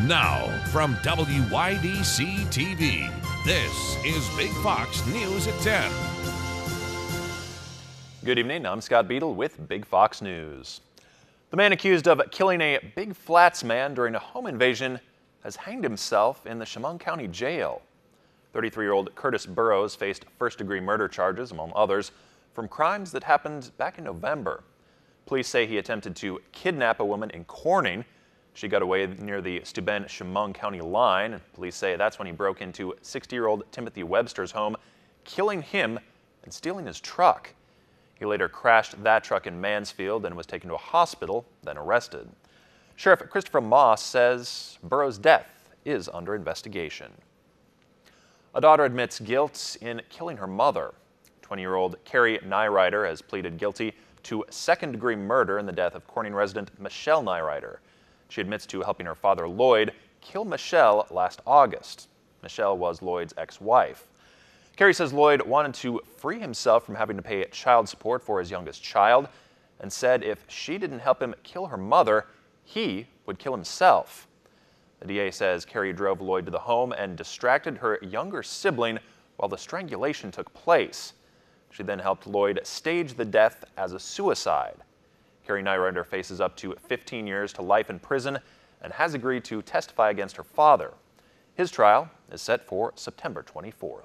Now, from WYDC TV, this is Big Fox News at 10. Good evening, I'm Scott Beadle with Big Fox News. The man accused of killing a Big Flats man during a home invasion has hanged himself in the Chemung County Jail. 33-year-old Curtis Burrows faced first-degree murder charges, among others, from crimes that happened back in November. Police say he attempted to kidnap a woman in Corning. She got away near the Steuben-Chemung County line. Police say that's when he broke into 60-year-old Timothy Webster's home, killing him and stealing his truck. He later crashed that truck in Mansfield and was taken to a hospital, then arrested. Sheriff Christopher Moss says Burrows' death is under investigation. A daughter admits guilt in killing her mother. 20-year-old Carrie Nyrider has pleaded guilty to second-degree murder in the death of Corning resident Michelle Nyrider. She admits to helping her father, Lloyd, kill Michelle last August. Michelle was Lloyd's ex-wife. Carrie says Lloyd wanted to free himself from having to pay child support for his youngest child and said if she didn't help him kill her mother, he would kill himself. The DA says Carrie drove Lloyd to the home and distracted her younger sibling while the strangulation took place. She then helped Lloyd stage the death as a suicide. Carrie Nyrider faces up to 15 years to life in prison and has agreed to testify against her father. His trial is set for September 24th.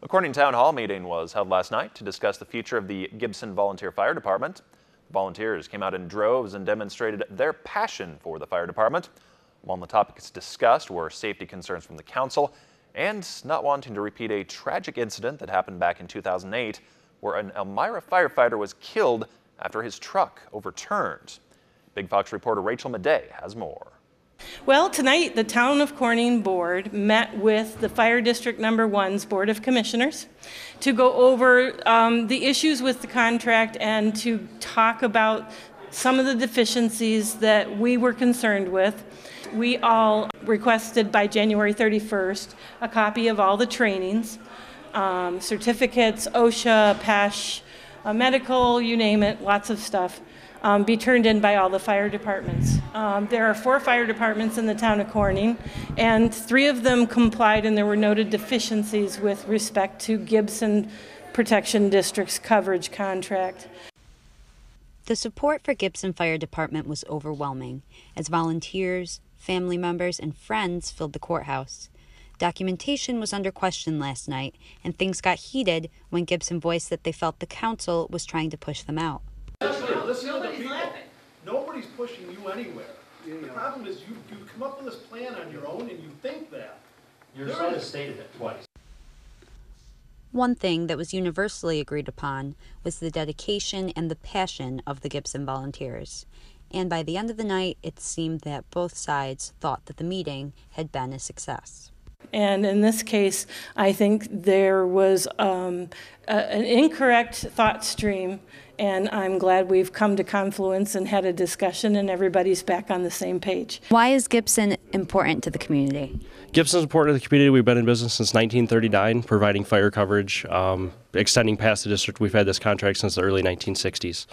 A Corning Town Hall meeting was held last night to discuss the future of the Gibson Volunteer Fire Department. Volunteers came out in droves and demonstrated their passion for the fire department. Among the topics discussed were safety concerns from the council and not wanting to repeat a tragic incident that happened back in 2008 where an Elmira firefighter was killed after his truck overturned. Big Fox reporter Rachel Madej has more. Well, tonight the Town of Corning Board met with the Fire District Number 1's Board of Commissioners to go over the issues with the contract and to talk about some of the deficiencies that we were concerned with. We all requested by January 31st a copy of all the trainings, certificates, OSHA, PESH, medical, you name it, lots of stuff, be turned in by all the fire departments. There are 4 fire departments in the town of Corning, and 3 of them complied, and there were noted deficiencies with respect to Gibson Protection District's coverage contract. The support for Gibson Fire Department was overwhelming, as volunteers, family members, and friends filled the courthouse. Documentation was under question last night, and things got heated when Gibson voiced that they felt the council was trying to push them out. Nobody's pushing you anywhere. The problem is you come up with this plan on your own and you think that. Your son has stated it twice. One thing that was universally agreed upon was the dedication and the passion of the Gibson volunteers. And by the end of the night, it seemed that both sides thought that the meeting had been a success. And in this case, I think there was an incorrect thought stream, and I'm glad we've come to confluence and had a discussion and everybody's back on the same page. Why is Gibson important to the community? Gibson's important to the community. We've been in business since 1939, providing fire coverage, extending past the district. We've had this contract since the early 1960s.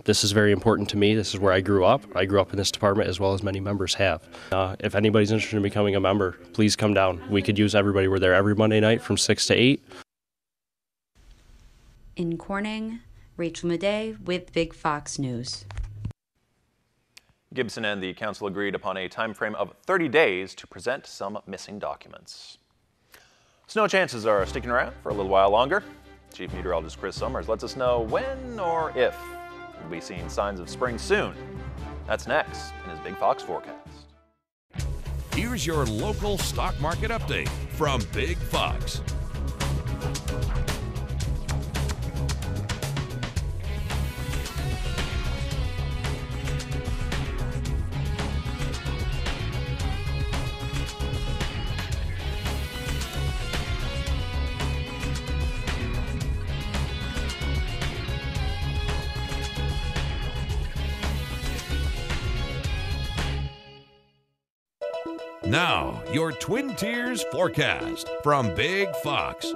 This is very important to me. This is where I grew up. I grew up in this department as well as many members have. If anybody's interested in becoming a member, please come down. We could use everybody. We're there every Monday night from 6 to 8. In Corning, Rachel Madej with Big Fox News. Gibson and the council agreed upon a time frame of 30 days to present some missing documents. Snow chances are sticking around for a little while longer. Chief Meteorologist Chris Summers lets us know when or if we'll be seeing signs of spring soon. That's next in his Big Fox forecast. Here's your local stock market update from Big Fox. Now, your Twin Tiers forecast from Big Fox.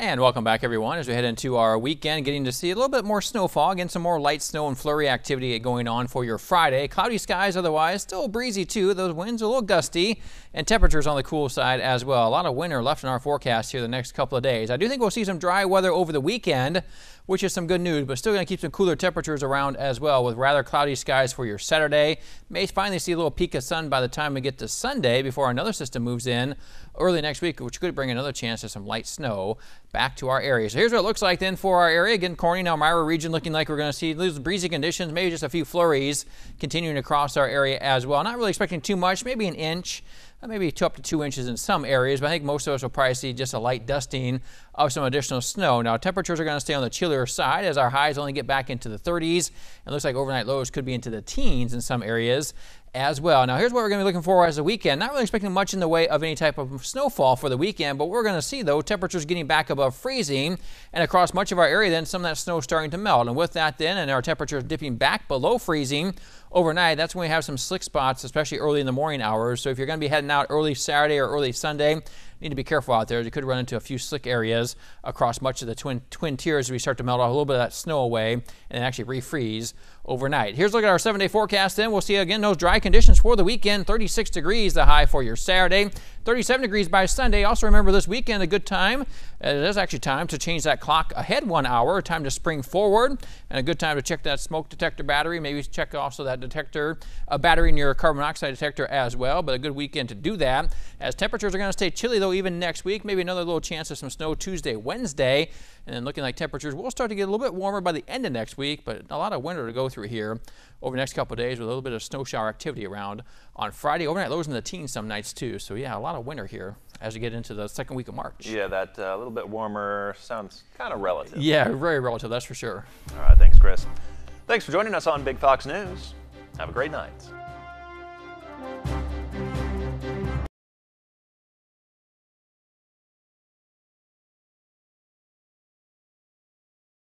And welcome back, everyone, as we head into our weekend, getting to see a little bit more snowfall, getting some more light snow and flurry activity going on for your Friday. Cloudy skies otherwise, still breezy too. Those winds are a little gusty, and temperatures on the cool side as well. A lot of winter left in our forecast here the next couple of days. I do think we'll see some dry weather over the weekend, which is some good news, but still going to keep some cooler temperatures around as well with rather cloudy skies for your Saturday. May finally see a little peak of sun by the time we get to Sunday before another system moves in early next week, which could bring another chance of some light snow back to our area. So here's what it looks like then for our area. Again, Corning, Elmira region looking like we're going to see those breezy conditions, maybe just a few flurries continuing across our area as well. Not really expecting too much, maybe an inch. Maybe up to 2 inches in some areas, but I think most of us will probably see just a light dusting of some additional snow. Now, temperatures are going to stay on the chillier side as our highs only get back into the 30s. It looks like overnight lows could be into the teens in some areas as well. Now, here's what we're going to be looking for as a weekend. Not really expecting much in the way of any type of snowfall for the weekend, but we're going to see, though, temperatures getting back above freezing, and across much of our area, then some of that snow starting to melt. And with that, then, and our temperatures dipping back below freezing overnight, that's when we have some slick spots, especially early in the morning hours. So if you're going to be heading out early Saturday or early Sunday, you need to be careful out there. You could run into a few slick areas across much of the twin tiers as we start to melt off a little bit of that snow away and actually refreeze overnight. Here's a look at our 7-day forecast then. We'll see again those dry conditions for the weekend. 36 degrees the high for your Saturday. 37 degrees by Sunday. Also remember this weekend a good time. It is actually time to change that clock ahead 1 hour. Time to spring forward, and a good time to check that smoke detector battery. Maybe check also that detector battery in your carbon monoxide detector as well. But a good weekend to do that, as temperatures are going to stay chilly though even next week. Maybe another little chance of some snow Tuesday, Wednesday, and then looking like temperatures will start to get a little bit warmer by the end of next week. But a lot of winter to go through here over the next couple of days with a little bit of snow shower activity around on Friday. Overnight lows in the teens some nights too. So yeah, a lot of winter here as we get into the second week of March. Yeah, that little bit warmer sounds kind of relative. Yeah, very relative, that's for sure. All right, thanks, Chris. Thanks for joining us on Big Fox News. Have a great night.